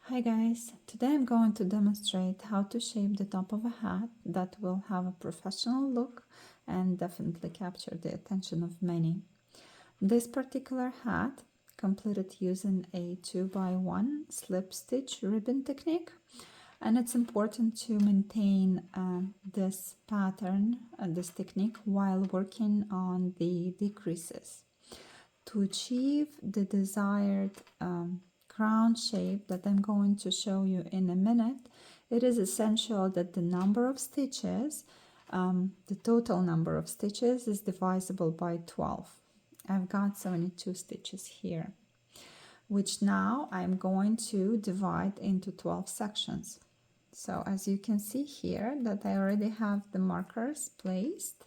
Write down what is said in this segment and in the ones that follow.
Hi guys, today I'm going to demonstrate how to shape the top of a hat that will have a professional look and definitely capture the attention of many. This particular hat completed using a 2x1 slip stitch ribbon technique, and it's important to maintain this pattern and this technique while working on the decreases. To achieve the desired crown shape that I'm going to show you in a minute, it is essential that the number of stitches, the total number of stitches is divisible by 12. I've got 72 stitches here, which now I'm going to divide into 12 sections. So as you can see here that I already have the markers placed.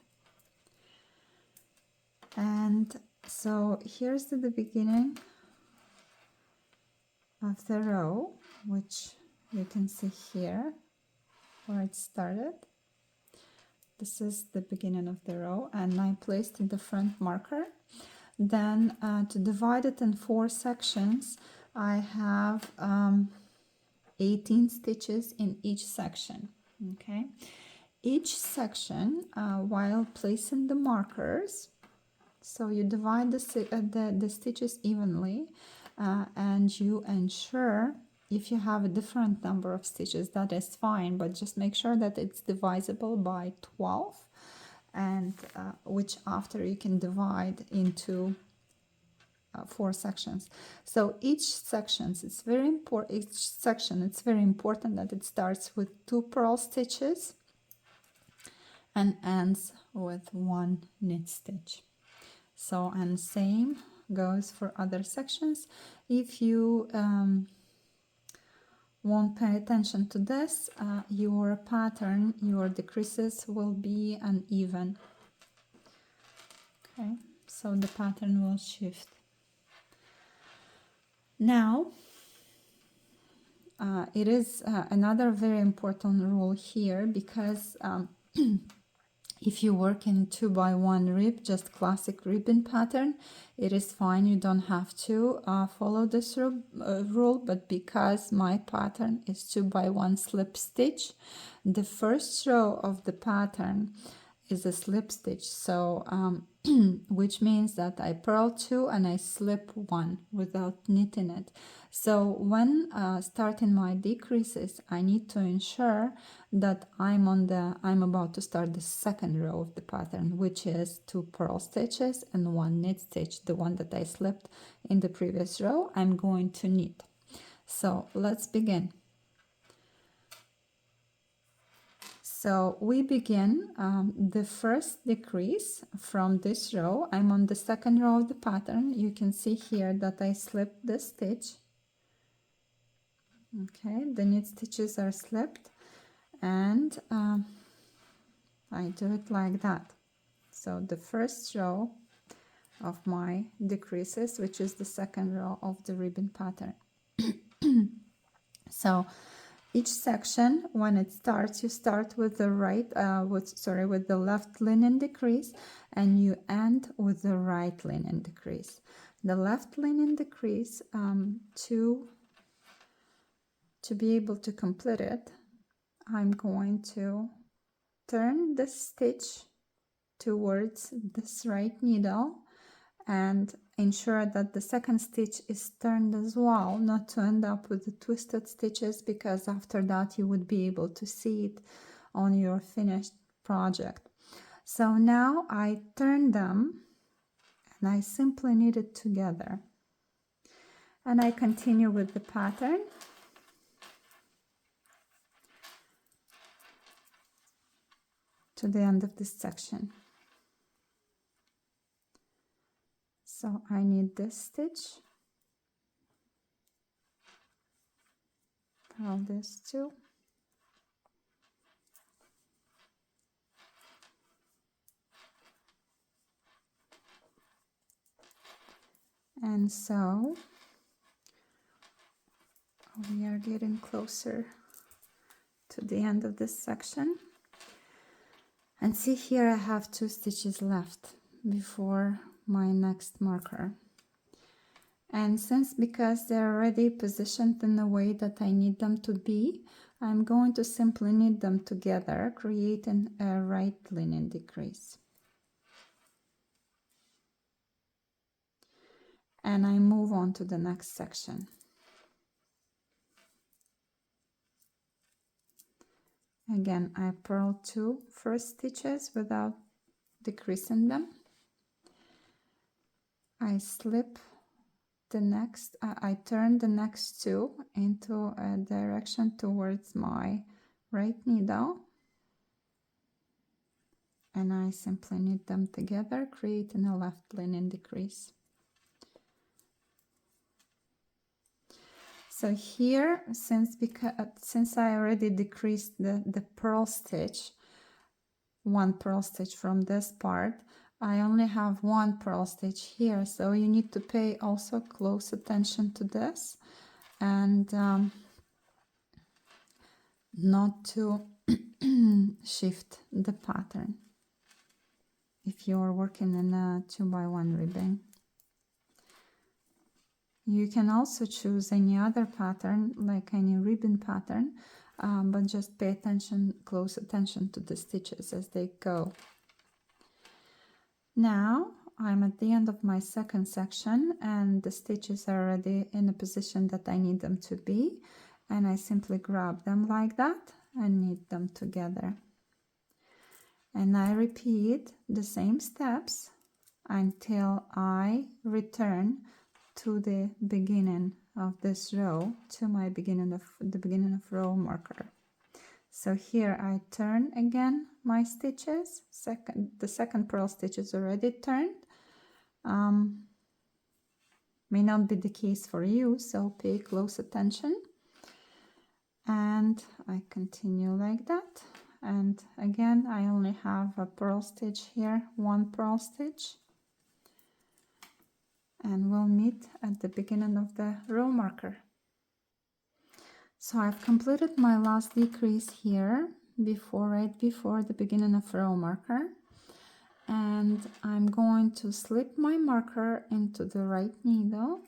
And so here's the beginning of the row, which you can see here where it started. This is the beginning of the row, and I placed in the front marker. Then to divide it in 4 sections, I have 18 stitches in each section. Okay, each section, while placing the markers, so you divide the stitches evenly, and you ensure if you have a different number of stitches, that is fine, but just make sure that it's divisible by 12, and which after you can divide into 4 sections. So each section it's very important that it starts with 2 purl stitches and ends with 1 knit stitch. So, and same goes for other sections. If you won't pay attention to this, your pattern, your decreases will be uneven. Okay, so the pattern will shift. Now, it is another very important rule here, because if you work in 2x1 rib, just classic ribbon pattern, it is fine. You don't have to follow this rule, but because my pattern is 2x1 slip stitch, the first row of the pattern is a slip stitch. So which means that I purl 2 and I slip 1 without knitting it. So when starting my decreases, I need to ensure that I'm about to start the second row of the pattern, which is 2 purl stitches and 1 knit stitch. The one that I slipped in the previous row, I'm going to knit. So let's begin. So we begin the first decrease from this row. I'm on the second row of the pattern. You can see here that I slipped the stitch. Okay, the knit stitches are slipped, and I do it like that. So the first row of my decreases, which is the second row of the ribbon pattern. So each section, when it starts, you start with the with the left linen decrease, and you end with the right linen decrease. The left linen decrease, to be able to complete it, I'm going to turn the stitch towards this right needle and ensure that the second stitch is turned as well, not to end up with the twisted stitches, because after that you would be able to see it on your finished project. So now I turn them and I simply knit it together, and I continue with the pattern. To the end of this section. So I knit this stitch, purl this too, and so we are getting closer to the end of this section. And see here I have 2 stitches left before my next marker. And because they're already positioned in the way that I need them to be, I'm going to simply knit them together, creating a right linen decrease. And I move on to the next section. Again, I purl 2 first stitches without decreasing them. I slip the next, I turn the next 2 into a direction towards my right needle, and I simply knit them together, creating a left linen decrease. So here, since I already decreased the purl stitch, 1 purl stitch from this part, I only have 1 purl stitch here, so you need to pay also close attention to this, and not to shift the pattern if you're working in a 2x1 ribbing. You can also choose any other pattern, like any ribbon pattern, but just pay close attention to the stitches as they go. Now I'm at the end of my second section, and the stitches are already in a position that I need them to be, and I simply grab them like that and knit them together. And I repeat the same steps until I return to the beginning of this row, to my beginning of row marker. So here I turn again my stitches. The second purl stitch is already turned. May not be the case for you, so pay close attention. And I continue like that. And again, I only have a purl stitch here, 1 purl stitch. And we'll meet at the beginning of the row marker. So I've completed my last decrease here, right before the beginning of row marker. And I'm going to slip my marker into the right needle.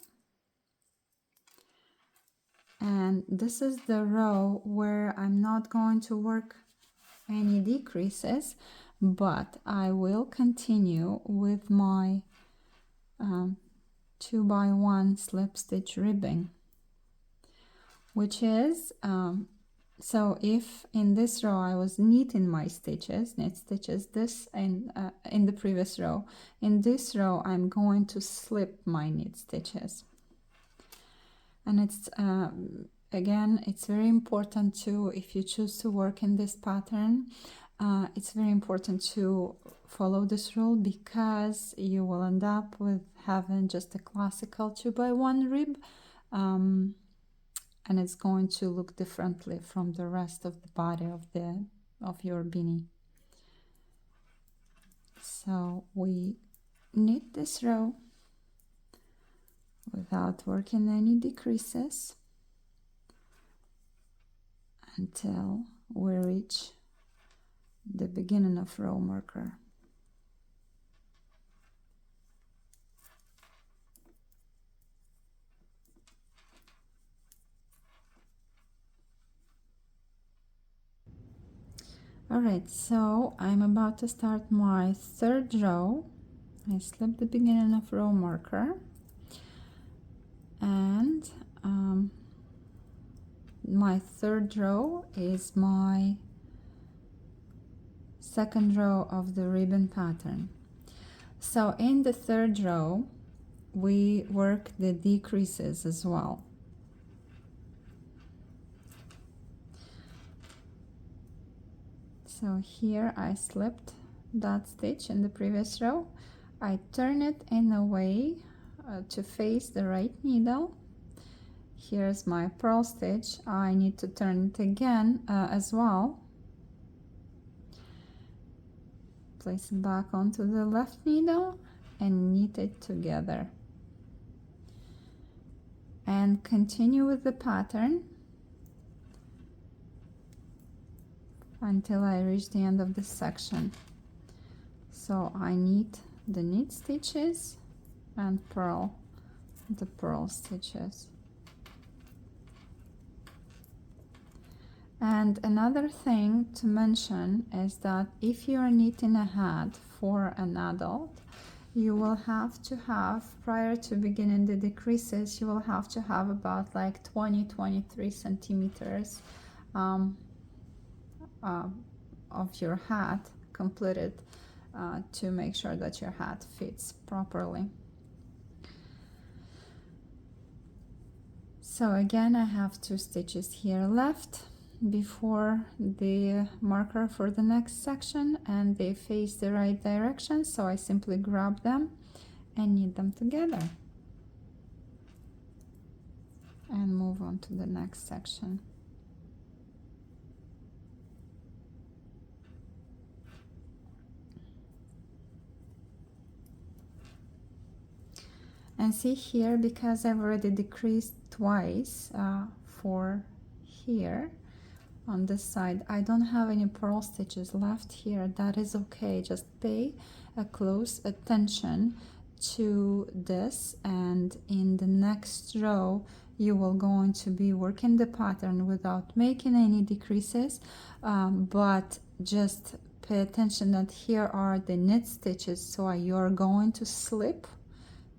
And this is the row where I'm not going to work any decreases, but I will continue with my 2x1 slip stitch ribbing, which is so if in this row I was knitting my knit stitches this in the previous row, in this row I'm going to slip my knit stitches. And it's again, it's very important to, if you choose to work in this pattern, it's very important to follow this rule, because you will end up with having just a classical 2x1 rib, and it's going to look differently from the rest of the body of your beanie. So we knit this row without working any decreases until we reach the beginning of row marker. Alright, so I'm about to start my third row. I slip the beginning of row marker, and my third row is my second row of the ribbon pattern. So in the third row we work the decreases as well. So here I slipped that stitch in the previous row. I turn it in a way to face the right needle. Here's my purl stitch. I need to turn it again as well. Place it back onto the left needle and knit it together. And continue with the pattern until I reach the end of this section. So I knit the knit stitches and purl the purl stitches. And another thing to mention is that if you are knitting a hat for an adult, you will have to have, prior to beginning the decreases, you will have to have about like 20-23 centimeters of your hat completed to make sure that your hat fits properly. So again, I have 2 stitches here left before the marker for the next section, and they face the right direction, so I simply grab them and knit them together and move on to the next section. And see here, because I've already decreased twice for here on this side, I don't have any purl stitches left here. That is okay. Just pay a close attention to this, and in the next row you will going to be working the pattern without making any decreases, but just pay attention that here are the knit stitches, so you're going to slip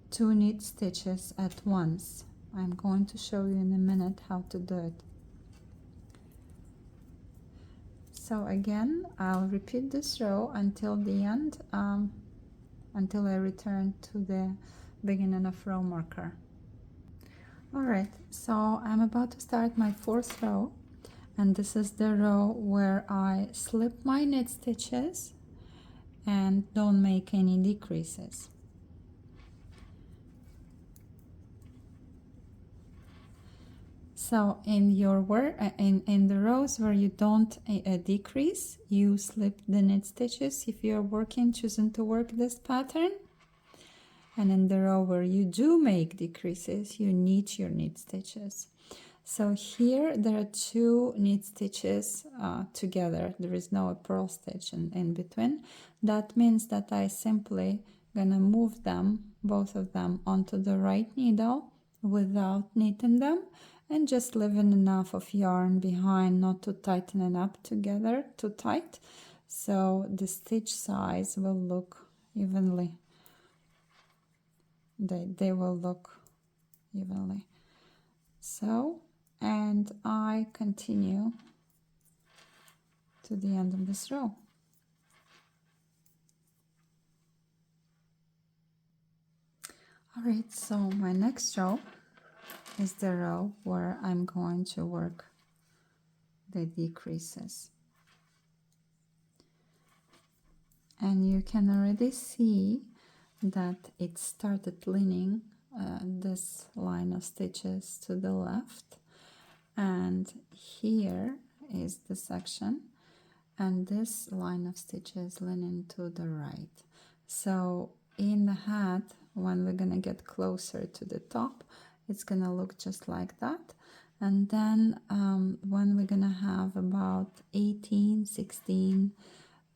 2 knit stitches at once. I'm going to show you in a minute how to do it. So again, I'll repeat this row until the end, until I return to the beginning of row marker. Alright, so I'm about to start my 4th row, and this is the row where I slip my knit stitches and don't make any decreases. So in your work, in the rows where you don't decrease, you slip the knit stitches if you're choosing to work this pattern. And in the row where you do make decreases, you knit your knit stitches. So here there are 2 knit stitches together. There is no purl stitch in between. That means that I simply gonna move them, both of them, onto the right needle without knitting them, and just leaving enough of yarn behind not to tighten it up together too tight, so the stitch size will look evenly. They will look evenly. So, and I continue to the end of this row. Alright, so my next row is the row where I'm going to work the decreases. And you can already see that it started leaning this line of stitches to the left, and here is the section, and this line of stitches leaning to the right. So in the hat, when we're gonna get closer to the top, it's gonna look just like that. And then when we're gonna have about 18, 16,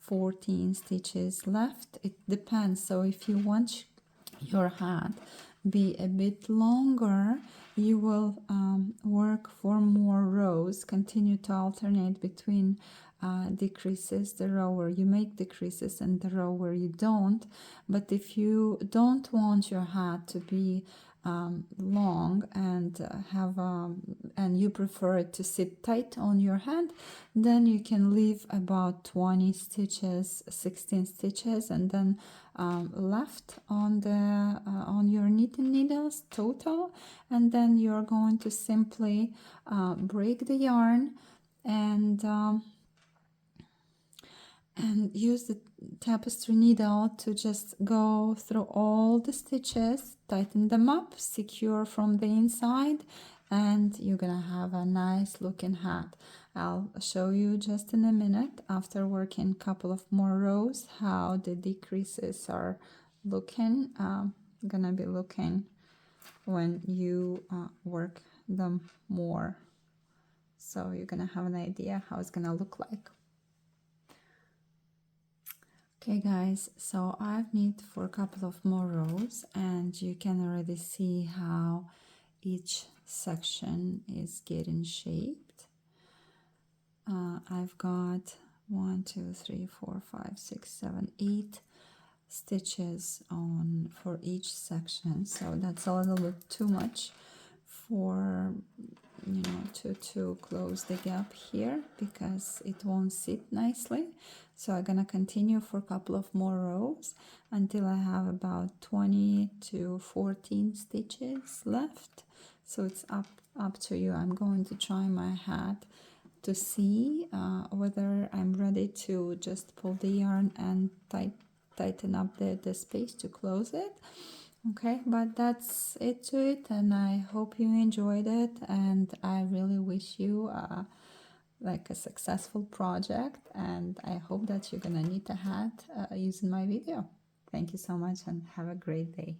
14 stitches left, it depends. So if you want your hat be a bit longer, you will work 4 more rows, continue to alternate between decreases, the row where you make decreases and the row where you don't. But if you don't want your hat to be long and and you prefer it to sit tight on your hand, then you can leave about 20 stitches, 16 stitches, and then left on the on your knitting needles total, and then you're going to simply break the yarn and use the tapestry needle to just go through all the stitches, tighten them up, secure from the inside, and you're gonna have a nice looking hat. I'll show you just in a minute, after working a couple of more rows, how the decreases are looking, gonna be looking when you work them more. So you're gonna have an idea how it's gonna look like. Okay guys, so I've knit for a couple of more rows and you can already see how each section is getting shaped. I've got 1, 2, 3, 4, 5, 6, 7, 8 stitches on for each section, so that's a little bit too much for to close the gap here because it won't sit nicely. So I'm gonna continue for a couple of more rows until I have about 20 to 14 stitches left. So it's up to you. I'm going to try my hat to see whether I'm ready to just pull the yarn and tighten up the space to close it. Okay, but that's it to it, and I hope you enjoyed it, and I really wish you like a successful project, and I hope that you're gonna knit a hat using my video. Thank you so much and have a great day.